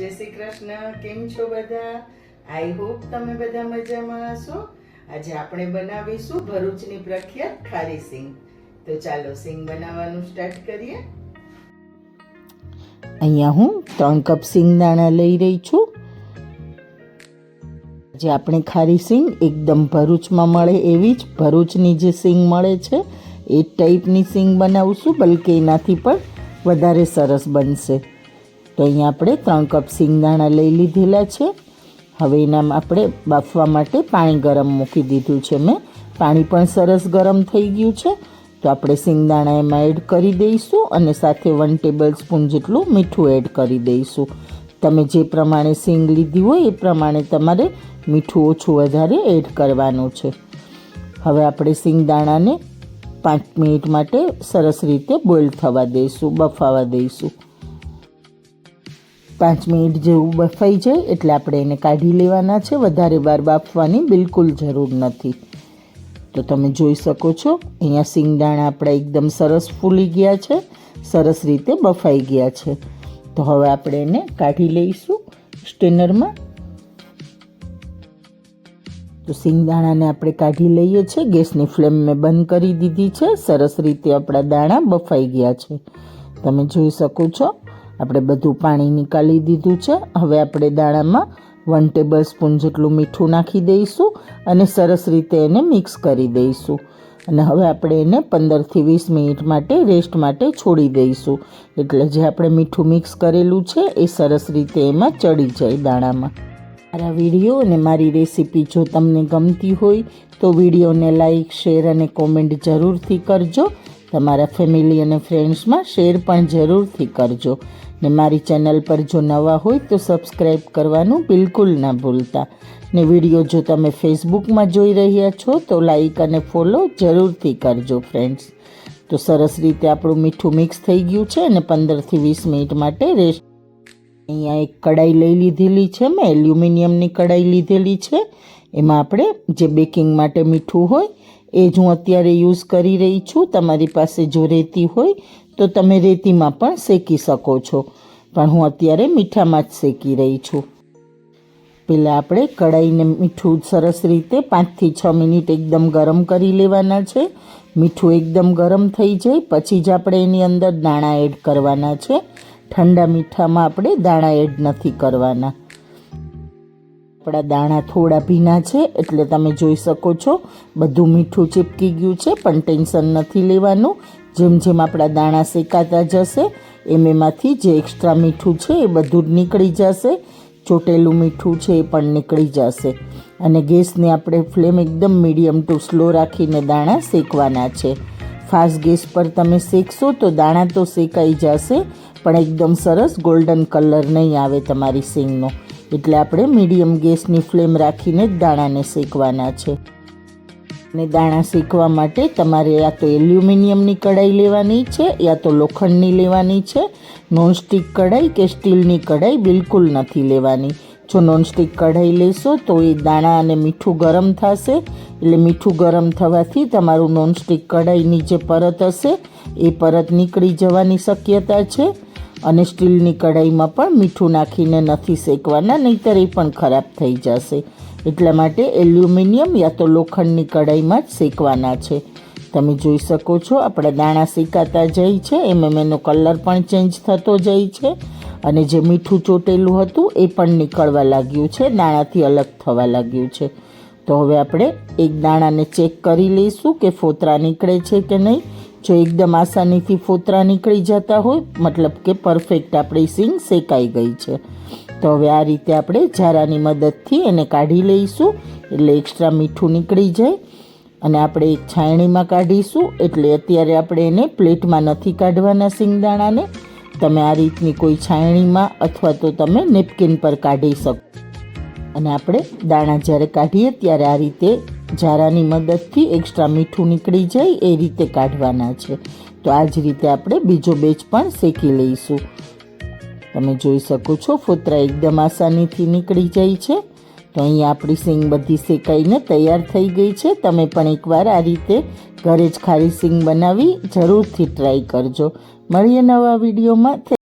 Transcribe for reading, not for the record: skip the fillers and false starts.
જય શ્રી કૃષ્ણ. કેમ છો બધા? આઈ હોપ તમે બધા મજામાં હશો. આજે આપણે બનાવીશું ભરૂચની પ્રખ્યાત ખારી સિંગ. તો ચાલો સિંગ બનાવવાનું સ્ટાર્ટ કરીએ. અહીંયા હું 3 કપ સિંગદાણા લઈ રહી છું. જે આપણે ખારી સિંગ એકદમ ભરૂચમાં મળે એવી જ ભરૂચની જે સિંગ મળે છે એ ટાઈપની સિંગ બનાવશું, બલકે એનાથી પણ વધારે સરસ બનશે. તો અહીંયા આપણે 3 કપ સિંગદાણા લઈ લીધેલા છે. હવે એનામાં આપણે બાફવા માટે પાણી ગરમ મૂકી દીધું છે મેં. પાણી પણ સરસ ગરમ થઈ ગયું છે. તો આપણે સિંગદાણા એમાં એડ કરી દઈશું અને સાથે 1 ટેબલ સ્પૂન જેટલું મીઠું એડ કરી દઈશું. તમે જે પ્રમાણે સિંગ લીધી હોય એ પ્રમાણે તમારે મીઠું ઓછું વધારે એડ કરવાનું છે. હવે આપણે સિંગદાણાને 5 મિનિટ માટે સરસ રીતે બોઇલ થવા દઈશું, બફાવા દઈશું. 5 મિનિટ જેવું બફાઈ જાય એટલે આપણે એને કાઢી લેવાના છે. વધારે વાર બાફવાની બિલકુલ જરૂર નથી. તો તમે જોઈ શકો છો અહીંયા સિંગદાણા આપણા એકદમ સરસ ફૂલી ગયા છે, સરસ રીતે બફાઈ ગયા છે. તો હવે આપણે એને કાઢી લઈશું સ્ટેનરમાં. તો સિંગદાણાને આપણે કાઢી લઈએ છીએ. ગેસની ફ્લેમ મેં બંધ કરી દીધી છે. સરસ રીતે આપણા દાણા બફાઈ ગયા છે. તમે જોઈ શકો છો આપણે બધું પાણી નીકાળી દીધું છે. હવે આપણે દાણામાં 1 ટેબલ સ્પૂન જેટલું મીઠું નાખી દઈશું અને સરસ રીતે એને મિક્સ કરી દઈશું. અને હવે આપણે એને 15થી 20 મિનિટ માટે રેસ્ટ માટે છોડી દઈશું, એટલે જે આપણે મીઠું મિક્સ કરેલું છે એ સરસ રીતે એમાં ચડી જાય દાણામાં. મારા વિડીયો અને મારી રેસીપી જો તમને ગમતી હોય તો વિડીયોને લાઈક, શેર અને કોમેન્ટ જરૂરથી કરજો. તમારા ફેમિલી અને ફ્રેન્ડ્સમાં શેર પણ જરૂરથી કરજો. ને મારી ચેનલ પર જો નવા હોય તો સબસ્ક્રાઈબ કરવાનું બિલકુલ ના ભૂલતા. ને વિડીયો જો તમે ફેસબુકમાં જોઈ રહ્યા છો તો લાઈક અને ફોલો જરૂરથી કરજો ફ્રેન્ડ્સ. તો સરસ રીતે આપણું મીઠું મિક્સ થઈ ગયું છે અને 15થી 20 મિનિટ માટે રેસ્ટ. અહીંયા એક કડાઈ લઈ લીધેલી છે મેં, એલ્યુમિનિયમની કડાઈ લીધેલી છે. એમાં આપણે જે બેકિંગ માટે મીઠું હોય એ જ હું અત્યારે યુઝ કરી રહી છું. તમારી પાસે જો રેતી હોય તો તમે રેતીમાં પણ શેકી શકો છો, પણ હું અત્યારે મીઠામાં જ શેકી રહી છું. પહેલાં આપણે કડાઈને મીઠું સરસ રીતે 5થી 6 મિનિટ એકદમ ગરમ કરી લેવાના છે. મીઠું એકદમ ગરમ થઈ જાય પછી જ આપણે એની અંદર દાણા એડ કરવાના છે. ઠંડા મીઠામાં આપણે દાણા એડ નથી કરવાના. આપણા દાણા થોડા ભીના છે એટલે તમે જોઈ શકો છો બધું મીઠું ચીપકી ગયું છે, પણ ટેન્શન નથી લેવાનું. જેમ જેમ આપણા દાણા શેકાતા જશે એમ એમાંથી જે એક્સ્ટ્રા મીઠું છે એ બધું જ નીકળી જશે. ચોટેલું મીઠું છે એ પણ નીકળી જશે. અને ગેસને આપણે ફ્લેમ એકદમ મીડિયમ ટુ સ્લો રાખીને દાણા શેકવાના છે. ફાસ્ટ ગેસ પર તમે શેકશો તો દાણા તો શેકાઈ જશે, પણ એકદમ સરસ ગોલ્ડન કલર નહીં આવે તમારી સિંગનો. એટલે આપણે મીડિયમ ગેસની ફ્લેમ રાખીને જ દાણાને શેકવાના છે. અને દાણા શેકવા માટે તમારે યા તો એલ્યુમિનિયમની કડાઈ લેવાની છે યા તો લોખંડની લેવાની છે. નોનસ્ટિક કડાઈ કે સ્ટીલની કડાઈ બિલકુલ નથી લેવાની. જો નોનસ્ટિક કઢાઈ લેશો તો એ દાણા અને મીઠું ગરમ થશે, એટલે મીઠું ગરમ થવાથી તમારું નોનસ્ટિક કઢાઈની જે પરત હશે એ પરત નીકળી જવાની શક્યતા છે. અને સ્ટીલની કઢાઈમાં પણ મીઠું નાખીને નથી શેકવાના, નહીંતર એ પણ ખરાબ થઈ જશે. એટલા માટે એલ્યુમિનિયમ યા તો લોખંડની કઢાઈમાં જ શેકવાના છે. તમે જોઈ શકો છો આપણા દાણા શેકાતા જાય છે એમ એનો કલર પણ ચેન્જ થતો જાય છે. અને જે મીઠું ચોટેલું હતું એ પણ નીકળવા લાગ્યું છે, દાણાથી અલગ થવા લાગ્યું છે. તો હવે આપણે એક દાણાને ચેક કરી લઈશું કે ફોતરા નીકળે છે કે નહીં. જો એકદમ આસાનીથી ફોતરા નીકળી જતા હોય મતલબ કે પરફેક્ટ આપણી સિંગ શેકાઈ ગઈ છે. તો હવે આ રીતે આપણે ઝારાની મદદથી એને કાઢી લઈશું એટલે એક્સ્ટ્રા મીઠું નીકળી જાય. અને આપણે એક છાયણીમાં કાઢીશું, એટલે અત્યારે આપણે એને પ્લેટમાં નથી કાઢવાના સિંગદાણાને. તમે આ રીતની કોઈ છાયણીમાં અથવા તો તમે નેપકિન પર કાઢી શકો. અને આપણે દાણા જ્યારે કાઢીએ ત્યારે આ રીતે ઝારાની મદદથી એક્સ્ટ્રા મીઠું નીકળી જાય એ રીતે કાઢવાના છે. તો આ જ રીતે આપણે બીજો બેચ પણ શેકી લઈશું. તમે જોઈ શકો છો ફોતરા એકદમ આસાનીથી નીકળી જાય છે. તો અહીંયા આપણી સિંગ બધી શેકાઈને તૈયાર થઈ ગઈ છે. તમે પણ એકવાર આ રીતે ઘરે જ ખારી સિંગ બનાવી જરૂરથી ટ્રાય કરજો. મળીએ નવા વિડીયોમાં.